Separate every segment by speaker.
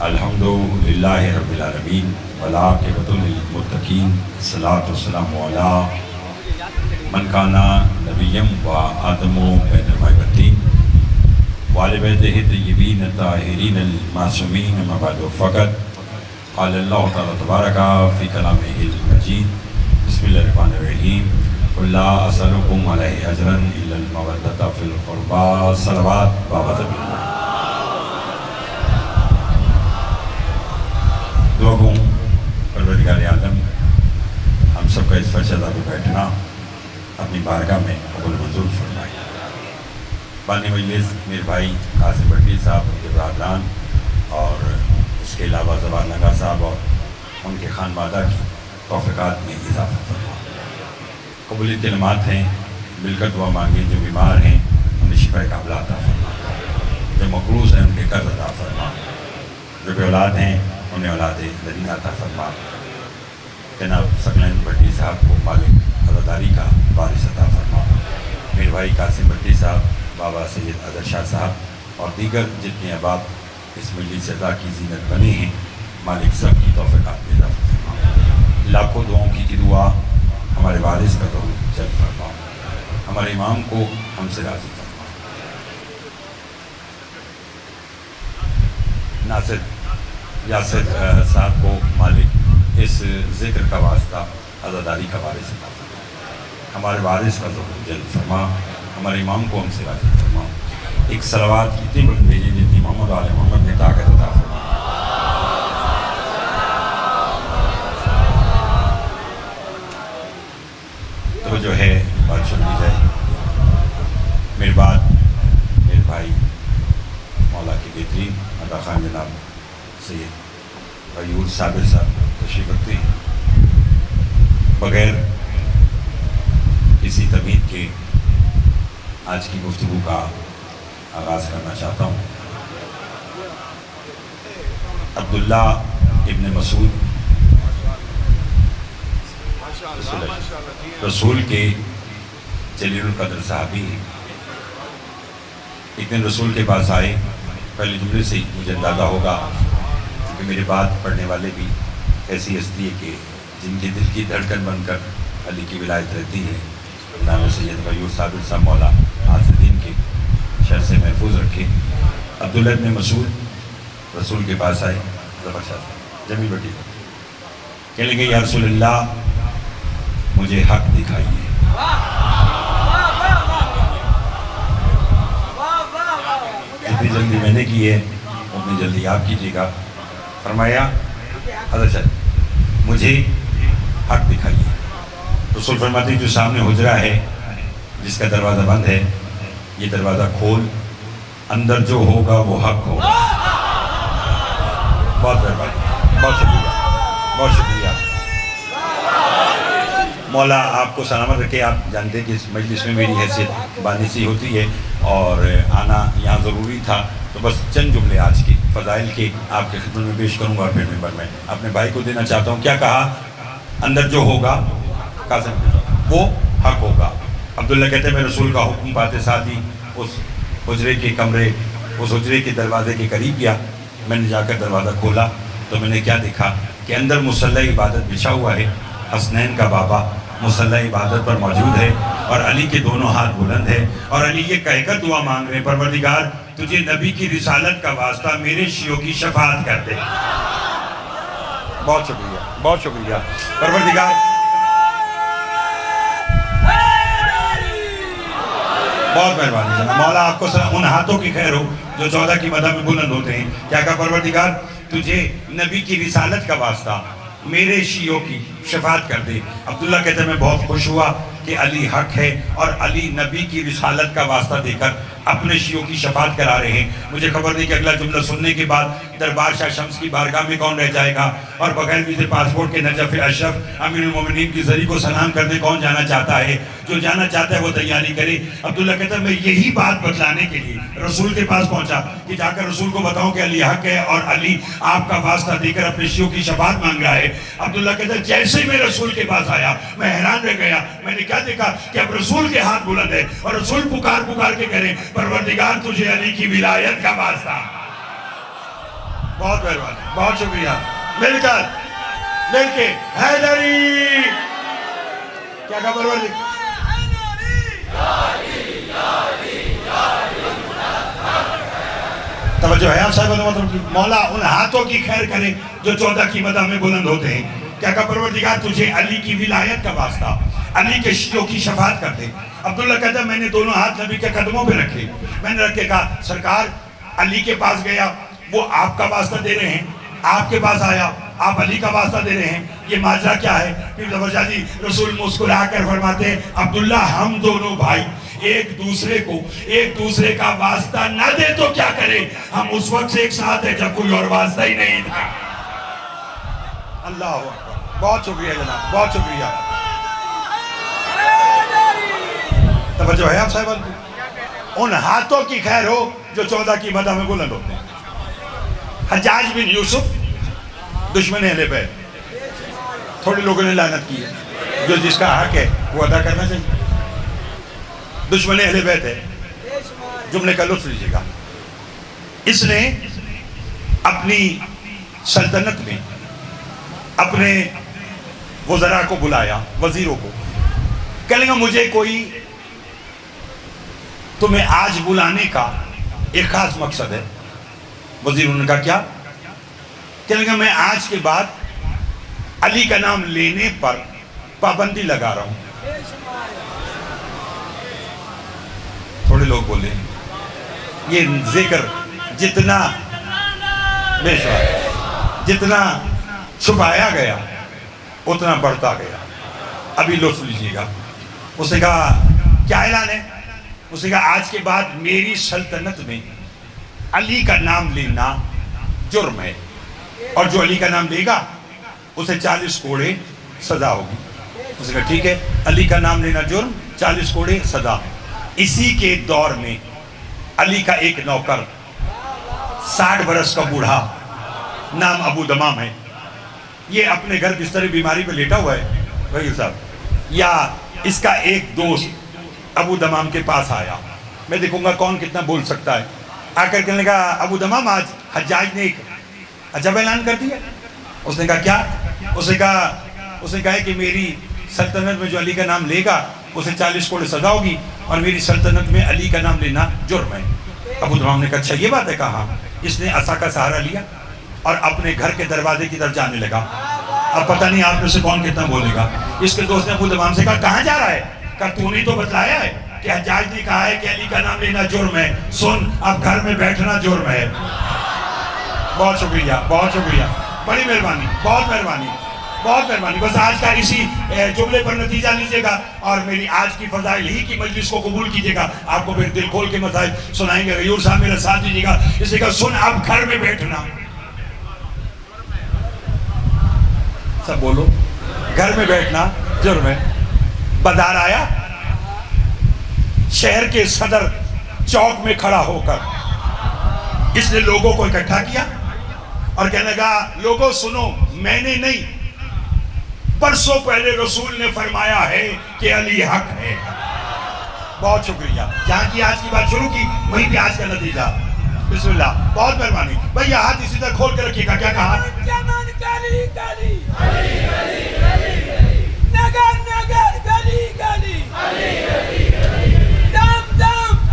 Speaker 1: الحمدللہ رب العالمین والعاقبۃ للمتقین الصلاۃ والسلام علی من کان نبیا و آدم بین المائبتین وآل بیتہ الطیبین الطاہرین المعصومین اما بعد فقط قال اللہ تعالی تبارک فی کلامہ المجید بسم اللہ الرحمن الرحیم قل لا اسألکم علیہ اجرا الا المودۃ فی القربى صلوات بابا تبیل دعا گوں پروردگار عالم ہم سب کا اس فرشدہ کو بیٹھنا اپنی بارگاہ میں قبول منظور فرمائے۔ بانی مجلس میرے بھائی قاسم بٹی صاحب ان کے برادران اور اس کے علاوہ زبان نگا صاحب اور ان کے خانوادہ کی توفیقات میں اضافہ فرمائے۔ قبولیت کلمات ہیں، مل کر دعا مانگیں، جو بیمار ہیں انہیں شفا کاملہ عطا فرمائے، جو مقروض ہیں ان کے قرض عطا فرمائے، جو بے اولاد ہیں انہیں اولاد لدین عطا فرما۔ جناب سکلین بٹی صاحب کو مالک عزاداری کا وارث عطا فرما۔ میرے بھائی قاسم بٹی صاحب، بابا سید اظہر شاہ صاحب اور دیگر جتنے احباب اس مجلس عزا کی زینت بنے ہیں، مالک سب کی توفیقات میں اضافہ فرما۔ لاکھوں دعاؤں کی دعا ہمارے وارث کا ضرور جلب فرما، ہمارے امام کو ہم سے راضی فرما۔ ناصر یاسر صاحب کو مالک اس ذکر کا واسطہ عزاداری کا وارث عطا فرما، ہمارے وارث کا ضرور جلب فرما، ہمارے امام کو ہم سے راضی فرما۔ ایک صلوات اتنی بلند بھیجیں جتنی محمد و آل محمد نے طاقت عطا فرما۔ تو جو ہے بات سن لی جائے۔ میرے بعد میرے بھائی مولا کے بہترین عطا خان جناب سید غیور صابر صاحب تشریف رکھتے ہیں۔ بغیر کسی تمہید کے آج کی گفتگو کا آغاز کرنا چاہتا ہوں۔ عبداللہ ابن مسعود رسول کے جلیل القدر صحابی ہیں۔ ایک دن رسول کے پاس آئے، پہلے جملے سے مجھے اندازہ ہوگا کہ میرے بات پڑھنے والے بھی ایسی ہستی ہے کہ جن کے دل کی دھڑکن بن کر علی کی ولایت رہتی ہے۔ جناب سید غیور صابر صاحب مولا آصدین کے شر سے محفوظ رکھے۔ عبداللہ ابن مسعود رسول کے پاس آئے، ظفر شاہ صاحب جمیل بٹی کہنے لگے یا رسول اللہ مجھے حق دکھائیے۔ جتنی جلدی میں نے کی ہے اتنی جلدی آپ کیجیے گا۔ فرمایا حضرت صاحب مجھے حق دکھائیے۔ رسول فرماتے ہیں جو سامنے حجرہ ہے جس کا دروازہ بند ہے، یہ دروازہ کھول، اندر جو ہوگا وہ حق ہوگا۔ بہت مہربانی، بہت شکریہ، بہت شکریہ۔ مولا آپ کو سلامت رکھے۔ آپ جانتے ہیں کہ اس مجلس میں میری حیثیت بانی سی ہوتی ہے اور آنا یہاں ضروری تھا، تو بس چند جملے آج کے فضائل کے آپ کے خدمت میں پیش کروں گا اور پھر ممبر میں اپنے بھائی کو دینا چاہتا ہوں۔ کیا کہا؟ اندر جو ہوگا وہ حق ہوگا۔ عبداللہ کہتے ہیں میں رسول کا حکم پاتے ساتھ ہی اس حجرے کے کمرے، اس حجرے کے دروازے کے قریب گیا۔ میں نے جا کر دروازہ کھولا تو میں نے کیا دیکھا کہ اندر مصلی عبادت بچھا ہوا ہے، حسنین کا بابا مصلی عبادت پر موجود ہے اور علی کے دونوں ہاتھ بلند ہے اور علی یہ کہہ کر دعا مانگ رہے ہیں پروردگار تجھے نبی کی رسالت کا واسطہ میرے شیعوں کی شفاعت کر دے۔ بہت شکریہ، بہت شکریہ پروردگار۔ بہت مہربانی جناب، مولا آپ کو ان ہاتھوں کی خیر ہو جو 14 کی مدح میں بلند ہوتے ہیں۔ کیا کہا پروردگار تجھے نبی کی رسالت کا واسطہ میرے شیعوں کی شفاعت کر دے۔ عبداللہ کہتے ہیں میں بہت خوش ہوا کہ علی حق ہے اور علی نبی کی رسالت کا واسطہ دے کر اپنے شیعوں کی شفاعت کرا رہے ہیں۔ مجھے خبر نہیں کہ اگلا جملہ سننے کے بعد دربار شاہ شمس کی بارگاہ میں کون رہ جائے گا اور بغیر ویزے پاسپورٹ کے نجف اشرف امیر المومنین کی ذریعے کو سلام کرنے کون جانا چاہتا ہے؟ جو جانا چاہتا ہے وہ تیاری کرے۔ عبداللہ کہتا ہے میں یہی بات بتلانے کے لیے رسول کے پاس پہنچا کہ جا کر رسول کو بتاؤں کہ علی حق ہے اور علی آپ کا واسطہ دے کر اپنے شیعوں کی شفاعت مانگ رہا ہے۔ عبداللہ کہتا ہے جیسے ہی میں رسول کے پاس آیا میں حیران رہ گیا۔ میں نے کیا دیکھا کہ اب رسول کے ہاتھ بلند ہے اور رسول پکار کے کہہ رہے پروردگار تجھے علی کی ولایت کا واسطہ۔ بہت مہربانی، بہت شکریہ. مل کے حیدری کیا کہا پرور جی؟ توجہ ہے آپ صاحب محترم کی. مولا ان ہاتھوں کی خیر کرے جو 14 کی مدح میں بلند ہوتے ہیں. کیا کہا پروردگار تجھے علی کی ولایت کا واسطہ، علی کے شیعوں کی شفاعت کر دے. عبداللہ کہتا ہے میں نے دونوں ہاتھ نبی کے قدموں پہ رکھے. میں نے رکھ کے کہا سرکار علی کے پاس گیا، وہ آپ کا واسطہ دے رہے ہیں. آپ کے پاس آیا، آپ علی کا واسطہ دے رہے ہیں. یہ ماجرا کیا ہے؟ پھر زبرجہ جی رسول مسکرا کر فرماتے ہیں عبداللہ ہم دونوں بھائی ایک دوسرے کا واسطہ نہ دے تو کیا کرے؟ ہم اس وقت سے ایک ساتھ ہیں جب کوئی اور واسطہ ہی نہیں تھا. اللہ اکبر. بہت شکریہ جناب، بہت شکریہ. توجہ ہے آپ صاحبان کو. ان ہاتھوں کی خیر ہو جو 14 کی مدح میں بلند ہوتے ہیں. حجاج بن یوسف دشمن اہل بیت. تھوڑے لوگوں نے لعنت کی ہے، جو جس کا حق ہے وہ ادا کرنا چاہیے. دشمن اہل بیت ہے. جملے کا لطف لیجیے گا. اس نے اپنی سلطنت میں اپنے وزراء کو بلایا، وزیروں کو. کہنے گا مجھے کوئی تمہیں آج بلانے کا ایک خاص مقصد ہے. وزیروں نے کہا کیا؟ کہنے گا میں آج کے بعد علی کا نام لینے پر پابندی لگا رہا ہوں. تھوڑے لوگ بولے یہ ذکر جتنا بے شمار جتنا چھپایا گیا اتنا بڑھتا گیا. ابھی لطف لیجیے گا. اس نے کہا کیا اعلان ہے؟ اس نے کہا آج کے بعد میری سلطنت میں علی کا نام لینا جرم ہے، اور جو علی کا نام لے گا اسے 40 کوڑے سزا ہوگی. اس نے کہا ٹھیک ہے، علی کا نام لینا جرم، 40 کوڑے سزا. اسی کے دور میں علی کا ایک نوکر 60 برس کا بوڑھا نام ابو دمام ہے. یہ اپنے گھر بستر بیماری پہ لیٹا ہوا ہے وکیل صاحب. یا اس کا ایک دوست ابو دمام کے پاس آیا. میں دیکھوں گا کون کتنا بول سکتا ہے. آ کر کہنے لگا ابو دمام آج حجاج نے ایک عجب اعلان کر دیا. اس نے کہا کیا؟ اس نے کہا کہ میری سلطنت میں جو علی کا نام لے گا اسے 40 کوڑے سزا ہوگی، اور میری سلطنت میں علی کا نام لینا جرم ہے. ابو دمام نے کہا اچھا یہ بات ہے. کہا اس نے عصا کا سہارا لیا اور اپنے گھر کے دروازے کی طرف جانے لگا. اب پتہ نہیں آپ میں سے کون کتنا بولے گا. اس کے دوست نے ابو دمام سے کہا کہاں جا رہا ہے؟ کہا تو نے تو بتلایا ہے کہ حجاج نے کہا ہے کہ علی کا نام لینا جرم ہے. سن اب گھر میں بیٹھنا جرم ہے. بہت شکریہ، بہت شکریہ، بڑی مہربانی، بہت مہربانی، بہت مہربانی. بس آج کا اسی جملے پر نتیجہ لیجئے گا اور میری آج کی فضائل ہی کی مجلس کو قبول کیجئے گا. آپ کو پھر دل کھول کے مسائل سنائیں گے. غیور صاحب میرا ساتھ دیجئے گا. اس نے کہا سن اب گھر میں بیٹھنا. سب بولو. گھر میں بیٹھنا جرم ہے. بازار آیا، شہر کے صدر چوک میں کھڑا ہو کر اس نے لوگوں کو اکٹھا کیا اور کہنے لگا لوگوں سنو، میں نے نہیں برسوں پہلے رسول نے فرمایا ہے کہ علی حق ہے. بہت شکریہ. جہاں کی آج کی بات شروع کی وہیں بھی آج کا نتیجہ. بسم اللہ. بہت مہربانی. بھائی یہ ہاتھ اسی طرح کھول کے رکھیے گا. کیا کہا؟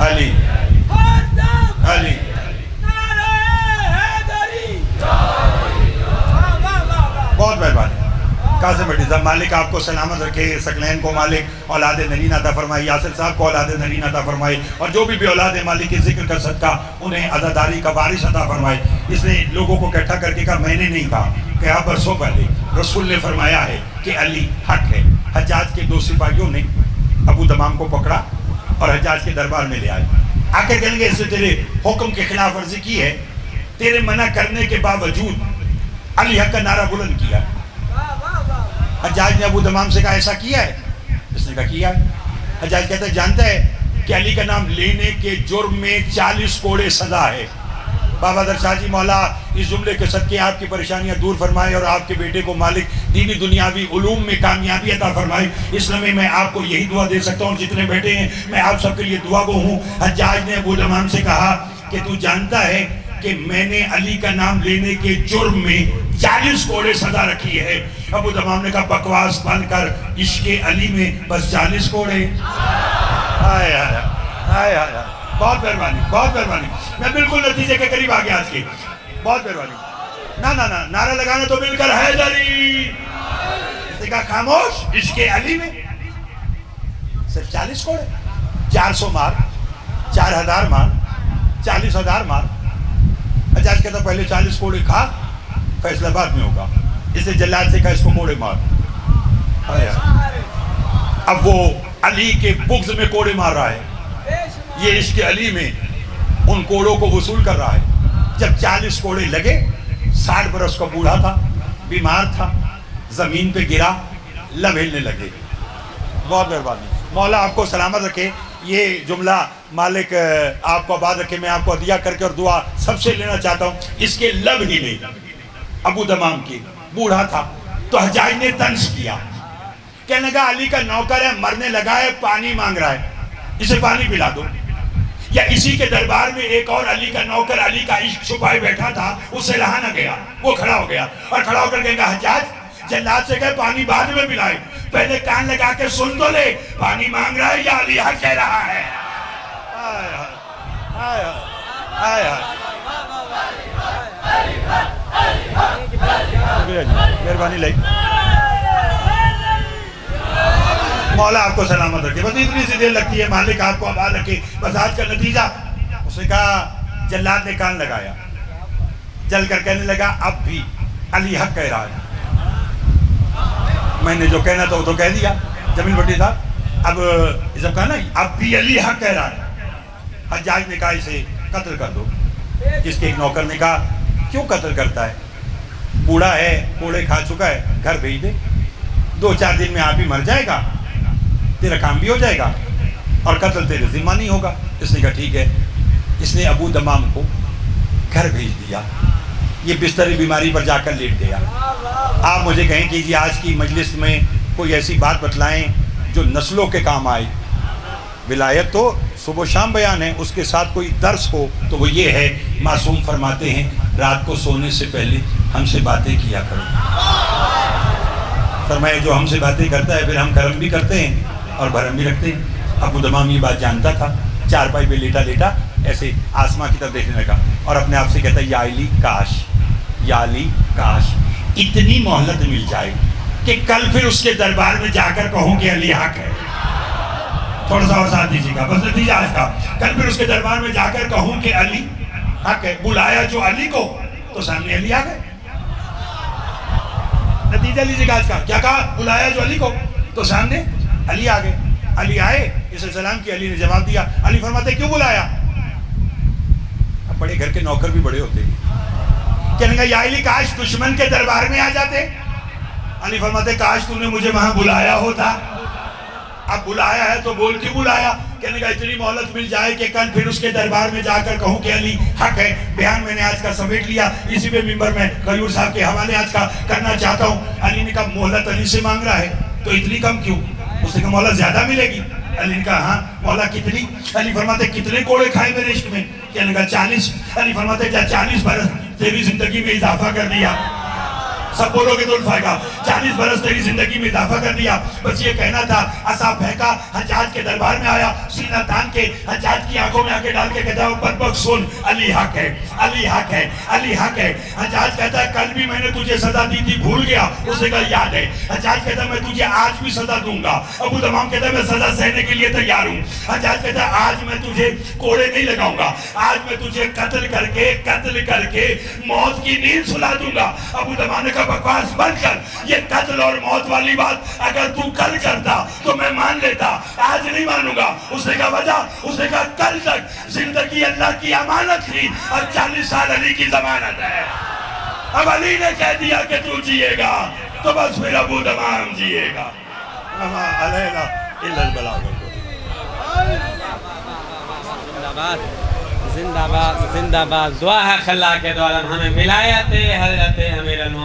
Speaker 1: علی علی. بہت مہربانی. قاسم بھٹی صاحب مالک آپ کو سلامت رکھے. ثقلین کو مالک اولاد نرین عطا فرمائے. یاسر صاحب کو اولاد نرین عطا فرمائے. اور جو بھی اولاد مالک کے ذکر کا صدقہ انہیں عزاداری کا وارث عطا فرمائے. اس نے لوگوں کو اکٹھا کر کے کہا میں نے نہیں کہا کہ برسوں پہلے رسول نے فرمایا ہے کہ علی حق ہے. حجاج کے 2 سپاہیوں نے ابو دمام کو پکڑا اور حجاج کے دربار میں لے آئے. آ کر کہیں گے اس نے تیرے حکم کی خلاف ورزی کی ہے، تیرے منع کرنے کے باوجود علی حق کا نعرہ بلند کیا. حجاج نے ابو دمام سے کہا ایسا کیا ہے؟ اس نے کہا کیا ہے. حجاج کہتا ہے جانتا ہے کہ علی کا نام لینے کے جرم میں 40 کوڑے سزا ہے. بابا در شاہ جی مولا اس جملے کے صدقے آپ کی پریشانیاں دور فرمائے اور آپ کے بیٹے کو مالک دینی دنیاوی علوم میں کامیابی عطا فرمائے. اس لمحے میں آپ کو یہی دعا دے سکتا ہوں. جتنے بیٹے ہیں میں آپ سب کے لیے دعا گو ہوں. حجاج نے ابو دمام سے کہا کہ تو جانتا ہے کہ میں نے علی کا نام لینے کے جرم میں 40 کوڑے سزا رکھی ہے۔ ابو تمام نے کہا بکواس بند کر، عشق علی میں بس 40 کوڑے۔ آئے آئے آئے آئے، بہت مہربانی بہت مہربانی، میں بالکل نتیجے کے قریب آ گیا آج کے، بہت مہربانی۔ نا نا نا، نعرہ لگانا تو مل کر حیدری۔ اس نے کہا خاموش، عشق علی میں صرف 40 کوڑے، 400 مار، 4000 مار، 40,000 مار۔ حجاج کہتا پہلے 40 کوڑے کھا، فیصلہ بعد میں ہوگا۔ اس نے جلاد سے کہا اس کو کوڑے مار۔ اب وہ علی کے بغض میں کوڑے مار رہا ہے، یہ عشق علی میں ان کوڑوں کو وصول کر رہا ہے۔ جب 40 کوڑے لگے، 60 برس کا بوڑھا تھا، بیمار تھا، زمین پہ گرا، لب ہلنے لگے۔ بہت مہربانی، مولا آپ کو سلامت رکھے۔ یہ جملہ مالک آپ کو آباد رکھے، میں آپ کو عطیہ کر کے اور دعا سب سے لینا چاہتا ہوں۔ اس کے لب ہی نہیں، ابو تمام کی، بوڑھا تھا تو حجاج نے طنز کیا، کہنے لگا علی کا نوکر ہے، مرنے لگا ہے، پانی مانگ رہا ہے، اسے پانی پلا دو۔ یا اسی کے دربار میں ایک اور علی کا نوکر علی کا عشق چھپائے بیٹھا تھا، اسے رہا نہ گیا، وہ کھڑا ہو گیا اور کھڑا ہو کر کہے گا حجاج جلاد سے کہے پانی بعد میں پلائے، پہلے کان لگا کے سن تو لے، پانی مانگ رہا ہے یا علی حق کہہ رہا ہے۔ مہربانی لئی، مولا آپ کو سلامت رکھے۔ بس اتنی سی دیر لگتی ہے، مالک آپ کو آباد رکھے۔ بس آج کا نتیجہ، اس نے کہا جلاد نے کان لگایا، جل کر کہنے لگا اب بھی علی حق کہہ رہا ہے۔ میں نے جو کہنا تھا وہ تو کہہ دیا جمیل بھٹی صاحب، اب سب کہا نا اب بھی علی حق کہہ رہا ہے۔ حجاج نے کہا اسے قتل کر دو۔ جس کے ایک نوکر نے کہا کیوں قتل کرتا ہے، بوڑھا ہے، کوڑے کھا چکا ہے، گھر بھیج دے، 2-4 دن میں آپ ہی مر جائے گا، تیرا کام بھی ہو جائے گا اور قتل تیرے ذمہ نہیں ہوگا۔ اس نے کہا ٹھیک ہے۔ اس نے ابو تمام کو گھر بھیج دیا، یہ بستر بیماری پر جا کر لیٹ گیا۔ آپ مجھے کہیں کہ جی آج کی مجلس میں کوئی ایسی بات بتلائیں جو نسلوں کے کام آئے۔ ولایت تو صبح و شام بیان ہے، اس کے ساتھ کوئی درس ہو تو وہ یہ ہے، معصوم فرماتے ہیں رات کو سونے سے پہلے ہم سے باتیں کیا کرو۔ فرمایا جو ہم سے باتیں کرتا ہے پھر ہم کرم بھی کرتے ہیں اور بھرم بھی رکھتے ہیں۔ ابو تمام یہ بات جانتا تھا، چارپائی پہ لیٹا لیٹا ایسے آسمان کی طرف دیکھنے لگا اور اپنے آپ سے کہتا یا علی کاش، یا علی کاش اتنی مہلت مل جائے کہ کل پھر اس کے دربار میں جا کر کہوں کہ علی حق ہے۔ تھوڑا سا اور ساتھ دیجیے گا، بس نتیجہ آج کا، کل پھر اس کے دربار میں جا کر کہوں کہ علی حق ہے۔ بلایا جو علی کو تو سامنے علی آ گئے۔ نتیجہ لیجیے گا آج کا، کیا کہا؟ بلایا جو علی کو تو سامنے علی آ گئے۔ علی آئے، اسے سلام کیا، علی نے جواب دیا۔ علی فرماتے کیوں بلایا؟ اب بڑے گھر کے نوکر بھی بڑے ہوتے ہیں، کہنے گا یا علی کاش دشمن کے دربار میں آ جاتے۔ علی فرماتے کاش تُو نے مجھے وہاں بلایا ہوتا۔ اب بلایا ہے تو بول کیوں بلایا؟ کہنے گا اتنی مہلت مل جائے کہ کل پھر اس کے دربار میں جا کر کہوں کہ علی حق ہے۔ بیان میں نے آج کا سمیٹ لیا، اسی پہ ممبر میں غیور صاحب کے حوالے آج کا کرنا چاہتا ہوں۔ علی نے کہا مہلت علی سے مانگ رہا ہے تو اتنی کم کیوں؟ اس نے کہا مہلت زیادہ ملے گی۔ علی نے کہا ہاں مولا کتنی؟ علی فرماتے کتنے کوڑے کھائے میرے عشق میں؟ کہنے کا 40۔ علی فرماتے کیا 40 برس تیری زندگی میں اضافہ کر دیا؟ سب بولو گے تو الفائے گا، 40 برس تیری زندگی میں اضافہ کر دیا۔ بس یہ کہنا تھا، عصا پھینکا، حجاج کے دربار میں آیا، سینہ تان کے حجاج کی آنکھوں میں آکے ڈال کے کہتا ہے بدبخت سن، علی حق ہے، علی حق ہے، علی حق ہے۔ حجاج کہتا ہے کل بھی میں نے تجھے سزا دی تھی، بھول گیا؟ اس نے کہا یاد ہے۔ حجاج کہتا ہے میں تجھے آج بھی سزا دوں گا۔ ابو تمام کہتا ہے میں سزا سہنے کے لیے تیار ہوں۔ حجاج کہتا ہے آج میں تجھے کوڑے نہیں لگاؤں گا، آج میں تجھے قتل کر کے موت کی نیند سلا دوں گا۔ ابو تمام نے کہا بکواس بند کر، یہ قتل اور موت والی بات اگر تو کل کرتا تو میں مان لیتا، آج نہیں مانوں گا۔ اس نے کہا وجہ؟ اس نے کہا کل تک زندگی اللہ کی امانت تھی، اب 40 سال علی کی ضمانت ہے۔ اب علی نے کہہ دیا کہ تو جیے گا تو بس پھر ابو تمام جیے گا۔ علینا الا البلاغ۔
Speaker 2: زندہ باد زندہ باد، دعا ہے خلا کے دعا ہمیں ولایت حضرت امیر المومنین